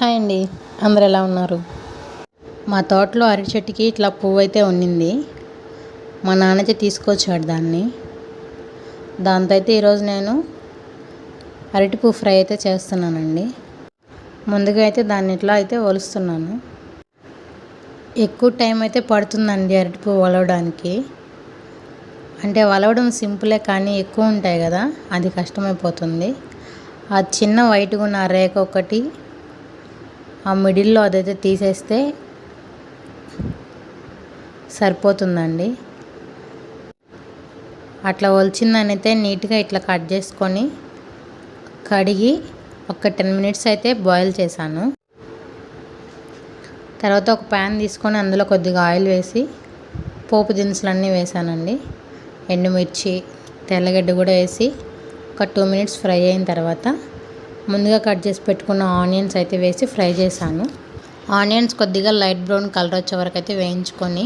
Hi అండి, అందరు ఎలా ఉన్నారు? మా తోటలో అరటి చెట్టుకి ఇట్లా పువ్వు అయితే ఉన్నింది. మా నాన్నైతే తీసుకొచ్చాడు దాన్ని. దాంతో అయితే ఈరోజు నేను అరటి పువ్వు ఫ్రై అయితే చేస్తున్నానండి. ముందుగా అయితే దాన్ని ఇట్లా అయితే ఒలుస్తున్నాను. ఎక్కువ టైం అయితే పడుతుందండి అరటి పువ్వు ఒలవడానికి. అంటే ఒలవడం సింపులే, కానీ ఎక్కువ ఉంటాయి కదా, అది కష్టమైపోతుంది. ఆ చిన్న వైట్గా ఉన్న రేఖ ఒకటి ఆ మిడిల్లో అదైతే తీసేస్తే సరిపోతుందండి. అట్లా ఒలిచిందని అయితే నీట్గా ఇట్లా కట్ చేసుకొని కడిగి ఒక 10 మినిట్స్ అయితే బాయిల్ చేశాను. తర్వాత ఒక ప్యాన్ తీసుకొని అందులో కొద్దిగా ఆయిల్ వేసి పోపు దినుసులన్నీ వేసానండి. ఎండుమిర్చి, తెల్లగడ్డ కూడా వేసి ఒక 2 మినిట్స్ ఫ్రై అయిన తర్వాత ముందుగా కట్ చేసి పెట్టుకున్న ఆనియన్స్ అయితే వేసి ఫ్రై చేశాను. ఆనియన్స్ కొద్దిగా లైట్ బ్రౌన్ కలర్ వచ్చే వరకు అయితే వేయించుకొని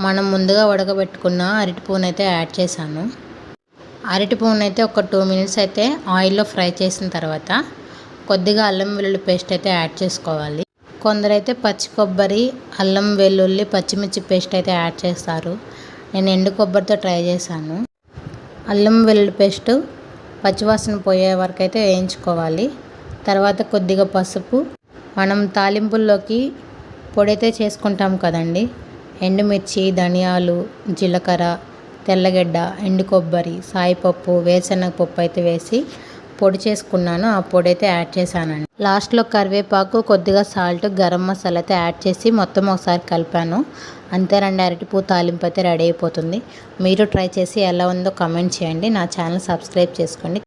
మనం ముందుగా ఉడకబెట్టుకున్న అరటి పువ్వును అయితే యాడ్ చేశాను. అరటి పువ్వును అయితే ఒక 2 మినిట్స్ అయితే ఆయిల్లో ఫ్రై చేసిన తర్వాత కొద్దిగా అల్లం వెల్లుల్లి పేస్ట్ అయితే యాడ్ చేసుకోవాలి. కొందరైతే పచ్చి కొబ్బరి, అల్లం వెల్లుల్లి, పచ్చిమిర్చి పేస్ట్ అయితే యాడ్ చేస్తారు. నేను ఎండు కొబ్బరితో ట్రై చేశాను. అల్లం వెల్లుల్లి పేస్టు పచ్చివాసన పోయే వరకు అయితే వేయించుకోవాలి. తర్వాత కొద్దిగా పసుపు, మనం తాలింపుల్లోకి పొడి అయితే చేసుకుంటాం కదండి, ఎండుమిర్చి, ధనియాలు, జీలకర్ర, తెల్లగడ్డ, ఎండు కొబ్బరి, సాయిపప్పు, వేరుశనగపప్పు అయితే వేసి పొడి చేసుకున్నాను. ఆ పొడి అయితే యాడ్ చేశానండి. లాస్ట్లో కరివేపాకు, కొద్దిగా సాల్ట్, గరం మసాలా అయితే యాడ్ చేసి మొత్తం ఒకసారి కలిపాను. అంతేనండి, అరటిపూ తాలింపు అయితే రెడీ అయిపోతుంది. మీరు ట్రై చేసి ఎలా ఉందో కామెంట్ చేయండి. నా ఛానల్ సబ్స్క్రైబ్ చేసుకోండి.